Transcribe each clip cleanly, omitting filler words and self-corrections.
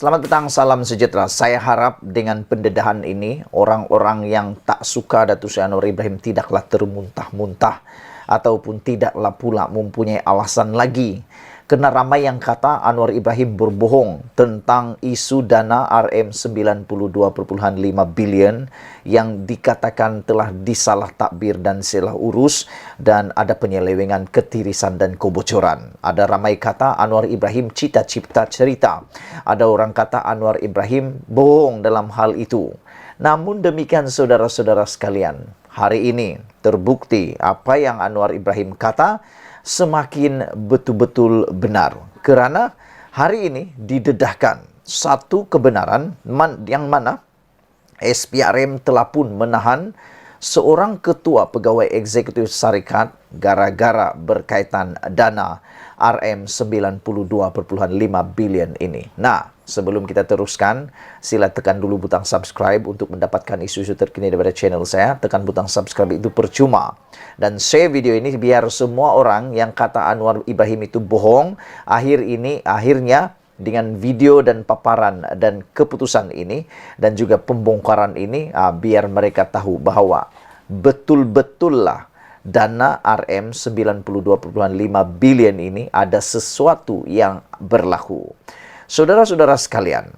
Selamat petang, salam sejahtera. Saya harap dengan pendedahan ini, orang-orang yang tak suka Datuk Seri Anwar Ibrahim tidaklah termuntah-muntah ataupun tidaklah pula mempunyai alasan lagi. Kerana ramai yang kata Anwar Ibrahim berbohong tentang isu dana RM92.5 bilion yang dikatakan telah disalah takbir dan salah urus dan ada penyelewengan, ketirisan dan kebocoran. Ada ramai kata Anwar Ibrahim cipta cerita. Ada orang kata Anwar Ibrahim bohong dalam hal itu. Namun demikian saudara-saudara sekalian, hari ini terbukti apa yang Anwar Ibrahim kata semakin betul-betul benar. Kerana hari ini didedahkan satu kebenaran yang mana SPRM telah pun menahan seorang ketua pegawai eksekutif syarikat gara-gara berkaitan dana RM92.5 bilion ini. Nah, sebelum kita teruskan, sila tekan dulu butang subscribe untuk mendapatkan isu-isu terkini daripada channel saya. Tekan butang subscribe itu percuma. Dan share video ini biar semua orang yang kata Anwar Ibrahim itu bohong, akhirnya dengan video dan paparan dan keputusan ini dan juga pembongkaran ini, biar mereka tahu bahawa betul-betullah dana RM92.5 bilion ini ada sesuatu yang berlaku. Saudara-saudara sekalian,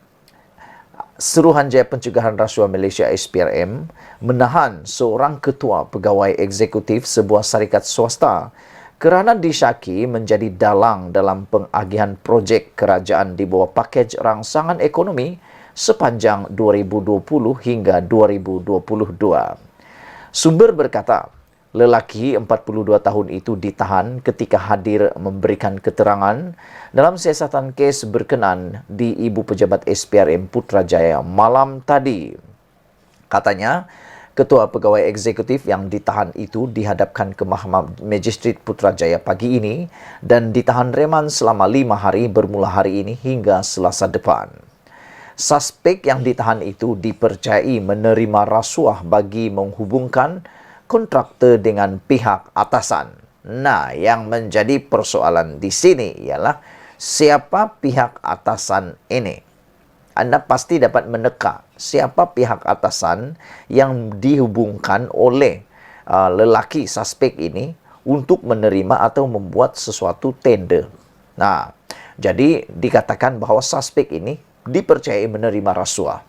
Suruhanjaya Pencegahan Rasuah Malaysia SPRM menahan seorang ketua pegawai eksekutif sebuah syarikat swasta kerana disyaki menjadi dalang dalam pengagihan projek kerajaan di bawah pakej rangsangan ekonomi sepanjang 2020 hingga 2022. Sumber berkata, lelaki 42 tahun itu ditahan ketika hadir memberikan keterangan dalam siasatan kes berkenan di Ibu Pejabat SPRM Putrajaya malam tadi. Katanya, Ketua Pegawai Eksekutif yang ditahan itu dihadapkan ke Mahkamah Magistrat Putrajaya pagi ini dan ditahan reman selama 5 hari bermula hari ini hingga Selasa depan. Suspek yang ditahan itu dipercayai menerima rasuah bagi menghubungkan kontraktor dengan pihak atasan. Nah, yang menjadi persoalan di sini ialah siapa pihak atasan ini. Anda pasti dapat meneka siapa pihak atasan yang dihubungkan oleh lelaki suspek ini untuk menerima atau membuat sesuatu tender. Nah, jadi dikatakan bahawa suspek ini dipercayai menerima rasuah.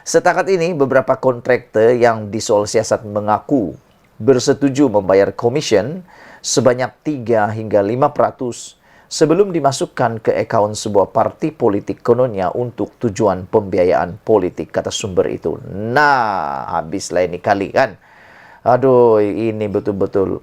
Setakat ini, beberapa kontraktor yang disoal siasat mengaku bersetuju membayar komisen sebanyak 3 hingga 5% sebelum dimasukkan ke akaun sebuah parti politik kononnya untuk tujuan pembiayaan politik, kata sumber itu. Nah, habislah ini kali kan. Aduh, ini betul-betul.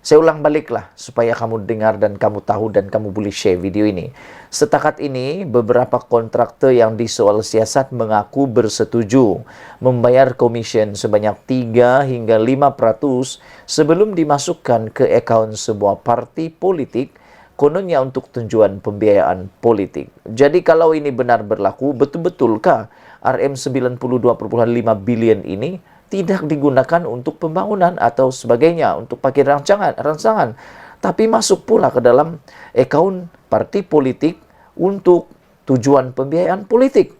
Saya ulang baliklah supaya kamu dengar dan kamu tahu dan kamu boleh share video ini. Setakat ini, beberapa kontraktor yang disoal siasat mengaku bersetuju membayar komisen sebanyak 3 hingga 5% sebelum dimasukkan ke akaun sebuah parti politik, kononnya untuk tujuan pembiayaan politik. Jadi kalau ini benar berlaku, betul-betulkah RM92.5 bilion ini tidak digunakan untuk pembangunan atau sebagainya, untuk pakai rancangan, tapi masuk pula ke dalam akaun parti politik untuk tujuan pembiayaan politik.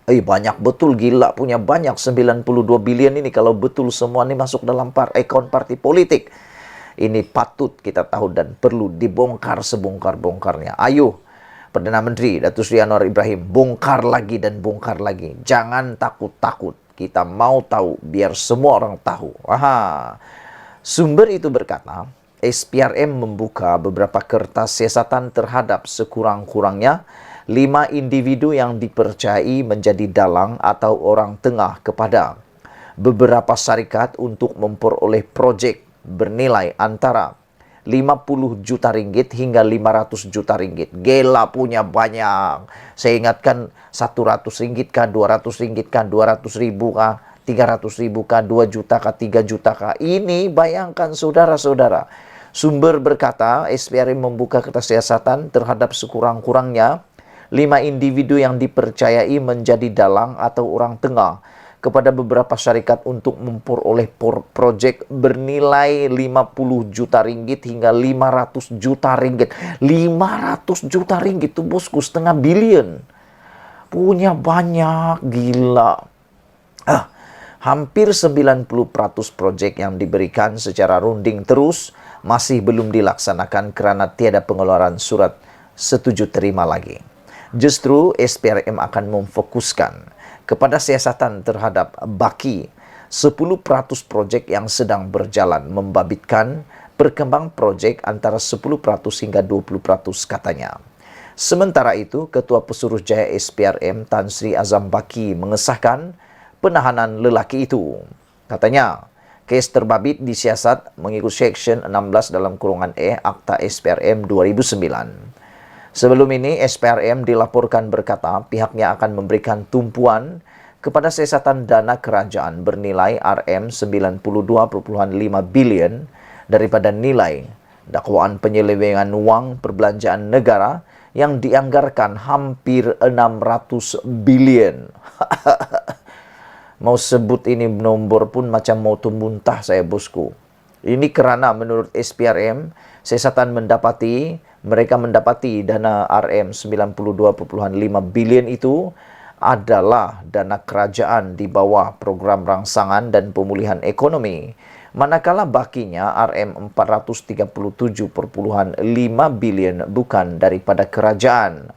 Banyak betul, gila punya banyak 92 bilion ini kalau betul semua ini masuk dalam akaun parti politik. Ini patut kita tahu dan perlu dibongkar sebongkar-bongkarnya. Ayo, Perdana Menteri Datuk Seri Anwar Ibrahim, bongkar lagi dan bongkar lagi. Jangan takut-takut. Kita mau tahu, biar semua orang tahu. Sumber itu berkata, SPRM membuka beberapa kertas siasatan terhadap sekurang-kurangnya 5 individu yang dipercayai menjadi dalang atau orang tengah kepada beberapa syarikat untuk memperoleh projek bernilai antara 50 juta ringgit hingga 500 juta ringgit. Gila punya banyak. Saya ingatkan 100 ringgit kah, 200 ringgit kah, 200 ribu kah, 300 ribu kah, 2 juta kah, 3 juta kah. Ini bayangkan saudara-saudara. Sumber berkata SPRM membuka kertas siasatan terhadap sekurang-kurangnya 5 individu yang dipercayai menjadi dalang atau orang tengah kepada beberapa syarikat untuk memperoleh proyek bernilai 50 juta ringgit hingga 500 juta ringgit. 500 juta ringgit itu bosku, setengah bilion. Punya banyak, gila. Hampir 90% proyek yang diberikan secara runding terus masih belum dilaksanakan karena tiada pengeluaran surat setuju terima lagi. Justru SPRM akan memfokuskan kepada siasatan terhadap baki 10% proyek yang sedang berjalan, membabitkan perkembang proyek antara 10% hingga 20% katanya. Sementara itu, Ketua Pesuruhjaya SPRM Tan Sri Azam Baki mengesahkan penahanan lelaki itu. Katanya, kes terbabit disiasat mengikut Seksyen 16 dalam kurungan E Akta SPRM 2009. Sebelum ini, SPRM dilaporkan berkata pihaknya akan memberikan tumpuan kepada siasatan dana kerajaan bernilai RM92.5 bilion daripada nilai dakwaan penyelewengan wang perbelanjaan negara yang dianggarkan hampir 600 bilion. Mau sebut ini nombor pun macam mau muntah saya bosku. Ini kerana menurut SPRM, siasatan mereka mendapati dana RM92.5 bilion itu adalah dana kerajaan di bawah program rangsangan dan pemulihan ekonomi. Manakala bakinya RM437.5 bilion bukan daripada kerajaan.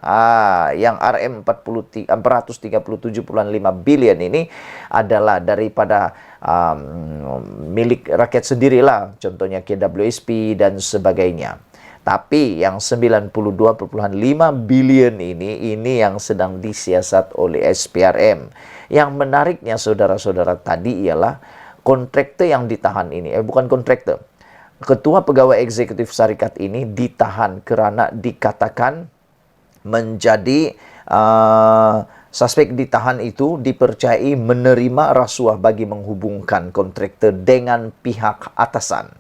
Yang RM437.5 bilion ini adalah daripada milik rakyat sendirilah, contohnya KWSP dan sebagainya. Tapi yang 92.5 bilion ini yang sedang disiasat oleh SPRM. Yang menariknya saudara-saudara tadi ialah kontraktor yang ditahan ini, bukan kontraktor. Ketua Pegawai Eksekutif Syarikat ini ditahan kerana dikatakan menjadi suspek ditahan itu dipercayai menerima rasuah bagi menghubungkan kontraktor dengan pihak atasan.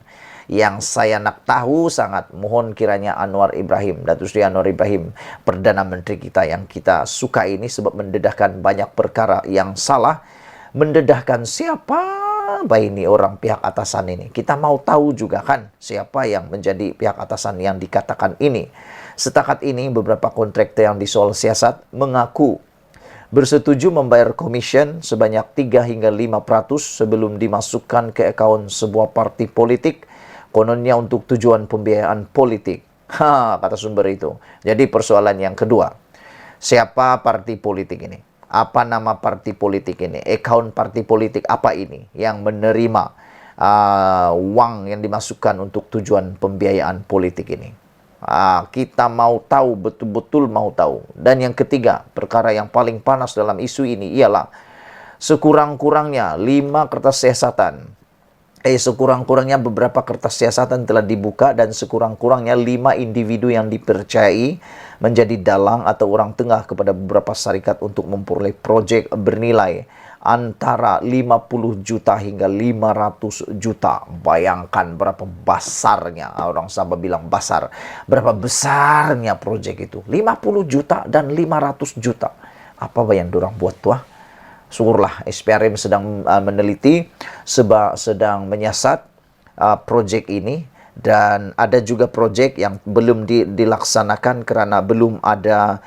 Yang saya nak tahu sangat, mohon kiranya Anwar Ibrahim, Datuk Seri Anwar Ibrahim, Perdana Menteri kita yang kita suka ini, sebab mendedahkan banyak perkara yang salah. Mendedahkan siapa ini orang pihak atasan ini. Kita mau tahu juga kan siapa yang menjadi pihak atasan yang dikatakan ini. Setakat ini beberapa kontraktor yang disoal siasat mengaku bersetuju membayar komisen sebanyak 3 hingga 5% sebelum dimasukkan ke akaun sebuah parti politik, kononnya untuk tujuan pembiayaan politik. Kata sumber itu. Jadi persoalan yang kedua, siapa parti politik ini? Apa nama parti politik ini? Akaun parti politik apa ini yang menerima wang yang dimasukkan untuk tujuan pembiayaan politik ini? Kita mau tahu, betul-betul mau tahu. Dan yang ketiga, perkara yang paling panas dalam isu ini ialah sekurang-kurangnya 5 kertas siasatan. Sekurang-kurangnya beberapa kertas siasatan telah dibuka dan sekurang-kurangnya 5 individu yang dipercayai menjadi dalang atau orang tengah kepada beberapa syarikat untuk memperoleh proyek bernilai antara 50 juta hingga 500 juta. Bayangkan berapa besarnya, orang Sabah bilang besar, berapa besarnya proyek itu. 50 juta dan 500 juta. Apa yang dorang buat tuah? Syukurlah SPRM sedang meneliti, sedang menyiasat proyek ini, dan ada juga proyek yang belum dilaksanakan kerana belum ada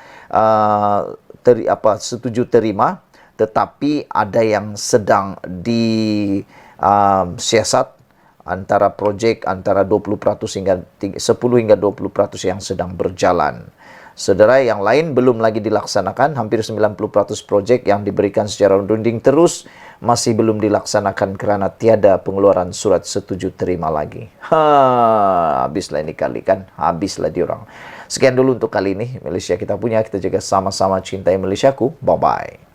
setuju terima, tetapi ada yang sedang disiasat antara proyek antara 20% hingga 10 hingga 20% yang sedang berjalan. Saudara, yang lain belum lagi dilaksanakan. Hampir 90% proyek yang diberikan secara runding terus masih belum dilaksanakan kerana tiada pengeluaran surat setuju terima lagi. Habislah ini kali kan. Habislah diorang. Sekian dulu untuk kali ini. Malaysia kita punya. Kita jaga sama-sama cintai Malaysiaku. Bye-bye.